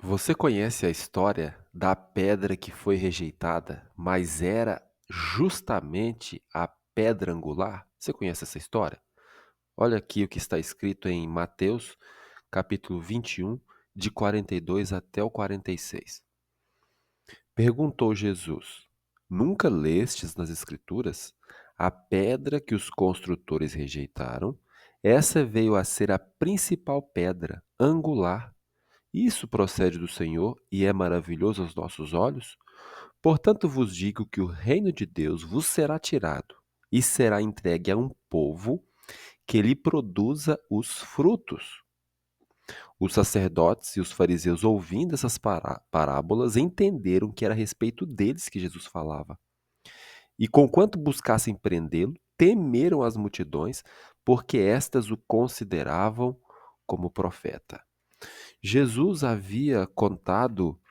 Você conhece a história da pedra que foi rejeitada, mas era justamente a pedra angular? Você conhece essa história? Olha aqui o que está escrito em Mateus, capítulo 21, de 42 até o 46. Perguntou Jesus: Nunca lestes nas Escrituras? A pedra que os construtores rejeitaram, essa veio a ser a principal pedra angular. Isso procede do Senhor e é maravilhoso aos nossos olhos? Portanto vos digo que o reino de Deus vos será tirado e será entregue a um povo que lhe produza os frutos. Os sacerdotes e os fariseus, ouvindo essas parábolas, entenderam que era a respeito deles que Jesus falava. E conquanto buscassem prendê-lo, temeram as multidões, porque estas o consideravam como profeta. Jesus havia contado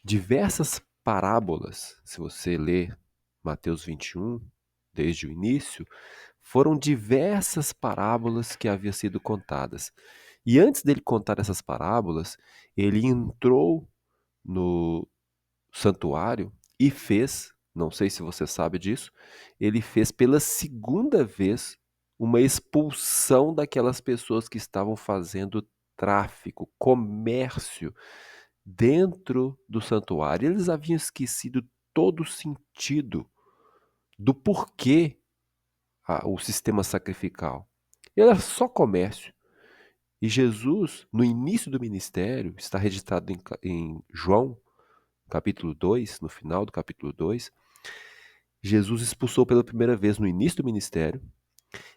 diversas parábolas. Se você ler Mateus 21, desde o início, foram diversas parábolas que haviam sido contadas. E antes dele contar essas parábolas, ele entrou no santuário e fez, não sei se você sabe disso, ele fez pela segunda vez uma expulsão daquelas pessoas que estavam fazendo tráfico, comércio dentro do santuário. Eles haviam esquecido todo o sentido do porquê o sistema sacrificial. Ele era só comércio. E Jesus, no início do ministério, está registrado em João, capítulo 2, no final do capítulo 2, Jesus expulsou pela primeira vez no início do ministério,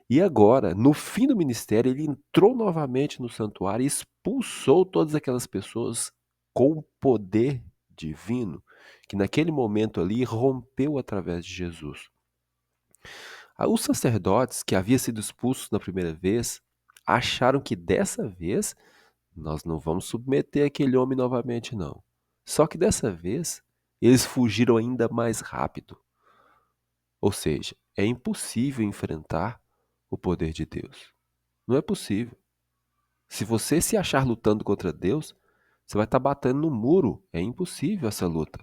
e agora, no fim do ministério, ele entrou novamente no santuário e expulsou todas aquelas pessoas com o poder divino, que naquele momento ali rompeu através de Jesus. Os sacerdotes que haviam sido expulsos na primeira vez acharam que dessa vez nós não vamos submeter aquele homem novamente, não. Só que dessa vez eles fugiram ainda mais rápido. Ou seja, é impossível enfrentar o poder de Deus. Não é possível. Se você se achar lutando contra Deus, você vai estar batendo no muro. É impossível essa luta.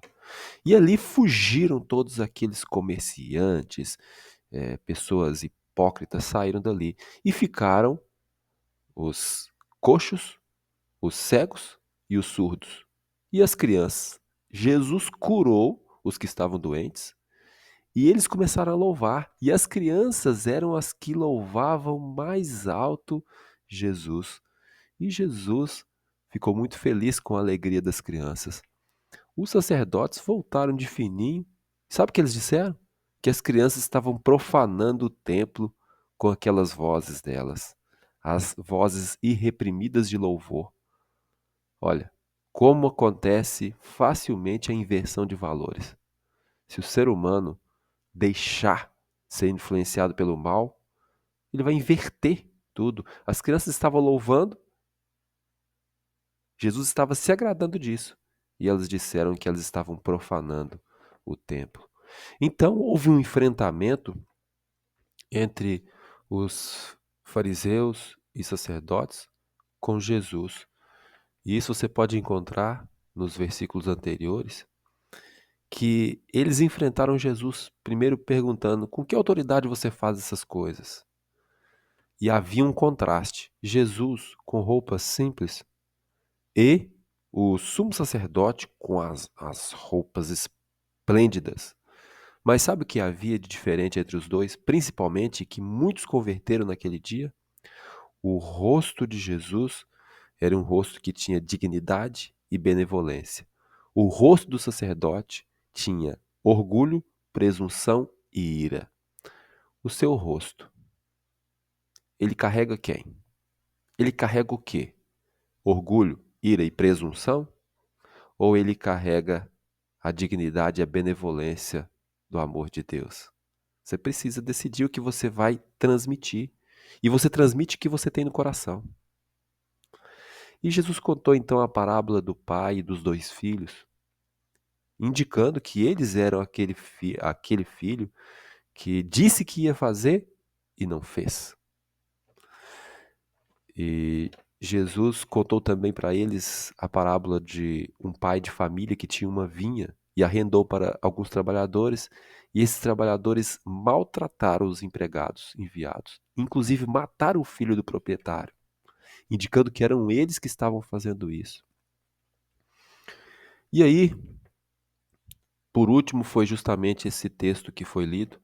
E ali fugiram todos aqueles comerciantes, pessoas hipócritas saíram dali. E ficaram os coxos, os cegos e os surdos. E as crianças. Jesus curou os que estavam doentes. E eles começaram a louvar, e as crianças eram as que louvavam mais alto Jesus. E Jesus ficou muito feliz com a alegria das crianças. Os sacerdotes voltaram de fininho. Sabe o que eles disseram? Que as crianças estavam profanando o templo com aquelas vozes delas, as vozes irreprimidas de louvor. Olha, como acontece facilmente a inversão de valores. Se o ser humano deixar ser influenciado pelo mal, ele vai inverter tudo. As crianças estavam louvando, Jesus estava se agradando disso. E elas disseram que elas estavam profanando o templo. Então houve um enfrentamento entre os fariseus e sacerdotes com Jesus. E isso você pode encontrar nos versículos anteriores, que eles enfrentaram Jesus, primeiro perguntando: com que autoridade você faz essas coisas? E havia um contraste. Jesus com roupas simples e o sumo sacerdote com as roupas esplêndidas. Mas sabe o que havia de diferente entre os dois? Principalmente que muitos converteram naquele dia? O rosto de Jesus era um rosto que tinha dignidade e benevolência. O rosto do sacerdote tinha orgulho, presunção e ira. O seu rosto, ele carrega quem? Ele carrega o quê? Orgulho, ira e presunção? Ou ele carrega a dignidade e a benevolência do amor de Deus? Você precisa decidir o que você vai transmitir. E você transmite o que você tem no coração. E Jesus contou então a parábola do pai e dos dois filhos, indicando que eles eram aquele filho que disse que ia fazer e não fez. E Jesus contou também para eles a parábola de um pai de família que tinha uma vinha e arrendou para alguns trabalhadores, e esses trabalhadores maltrataram os empregados enviados, inclusive mataram o filho do proprietário, indicando que eram eles que estavam fazendo isso. E aí, por último, foi justamente esse texto que foi lido,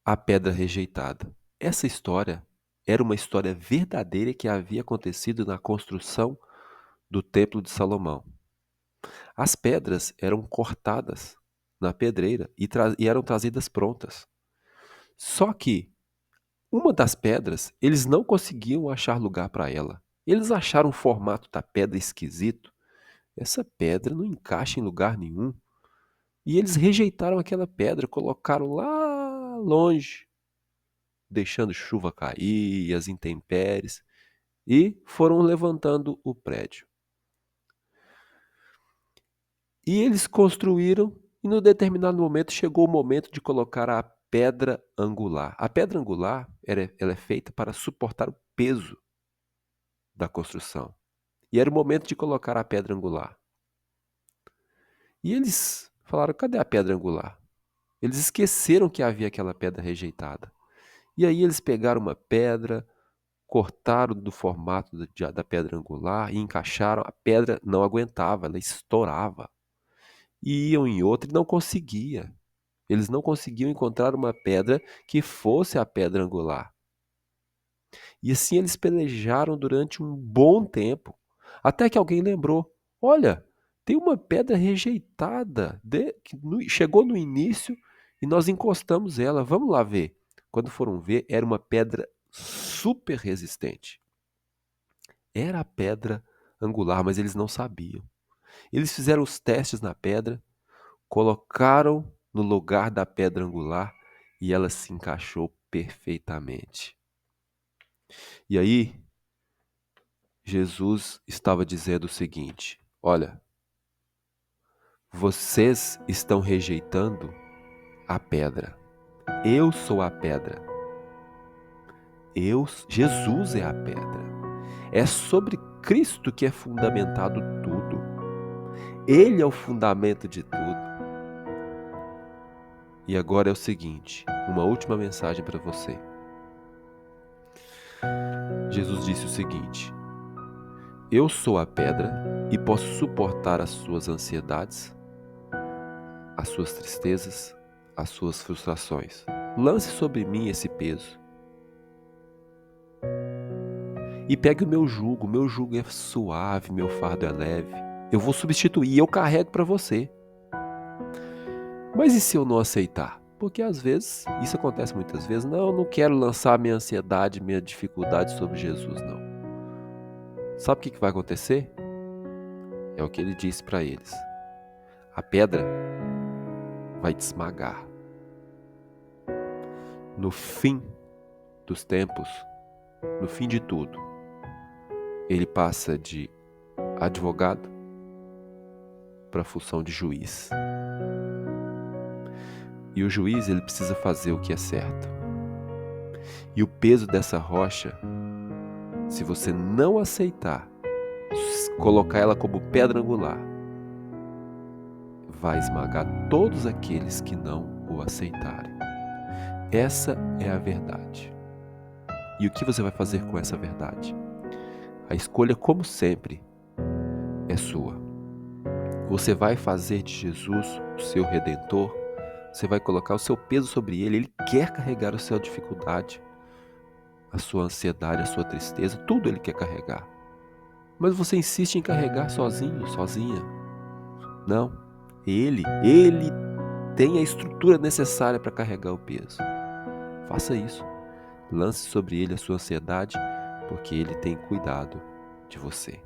a pedra rejeitada. Essa história era uma história verdadeira que havia acontecido na construção do Templo de Salomão. As pedras eram cortadas na pedreira e eram trazidas prontas. Só que uma das pedras, eles não conseguiam achar lugar para ela. Eles acharam o formato da pedra esquisito. Essa pedra não encaixa em lugar nenhum. E eles rejeitaram aquela pedra, colocaram lá longe, deixando chuva cair, as intempéries, e foram levantando o prédio. E eles construíram, e no determinado momento chegou o momento de colocar a pedra angular. A pedra angular ela é feita para suportar o peso da construção. E era o momento de colocar a pedra angular. E eles falaram: cadê a pedra angular? Eles esqueceram que havia aquela pedra rejeitada. E aí eles pegaram uma pedra, cortaram do formato da pedra angular e encaixaram. A pedra não aguentava, ela estourava. E iam em outra e não conseguia. Eles não conseguiam encontrar uma pedra que fosse a pedra angular. E assim eles pelejaram durante um bom tempo, até que alguém lembrou: olha, tem uma pedra rejeitada, chegou no início e nós encostamos ela, vamos lá ver. Quando foram ver, era uma pedra super resistente. Era a pedra angular, mas eles não sabiam. Eles fizeram os testes na pedra, colocaram no lugar da pedra angular e ela se encaixou perfeitamente. E aí, Jesus estava dizendo o seguinte: olha, vocês estão rejeitando a pedra. Eu sou a pedra. Jesus é a pedra. É sobre Cristo que é fundamentado tudo. Ele é o fundamento de tudo. E agora é o seguinte, uma última mensagem para você. Jesus disse o seguinte: eu sou a pedra e posso suportar as suas ansiedades, as suas tristezas, as suas frustrações. Lance sobre mim esse peso. E pegue o meu jugo é suave, meu fardo é leve. Eu vou substituir, eu carrego para você. Mas e se eu não aceitar? Porque às vezes, isso acontece muitas vezes, não, eu não quero lançar minha ansiedade, minha dificuldade sobre Jesus, não. Sabe o que vai acontecer? É o que ele disse para eles. A pedra vai te esmagar. No fim dos tempos, no fim de tudo, ele passa de advogado para a função de juiz. E o juiz, ele precisa fazer o que é certo. E o peso dessa rocha, se você não aceitar, colocar ela como pedra angular, vai esmagar todos aqueles que não o aceitarem. Essa é a verdade. E o que você vai fazer com essa verdade? A escolha, como sempre, é sua. Você vai fazer de Jesus o seu Redentor? Você vai colocar o seu peso sobre ele? Ele quer carregar a sua dificuldade, a sua ansiedade, a sua tristeza, tudo ele quer carregar. Mas você insiste em carregar sozinho, sozinha. Não, ele tem a estrutura necessária para carregar o peso. Faça isso. Lance sobre ele a sua ansiedade, porque ele tem cuidado de você.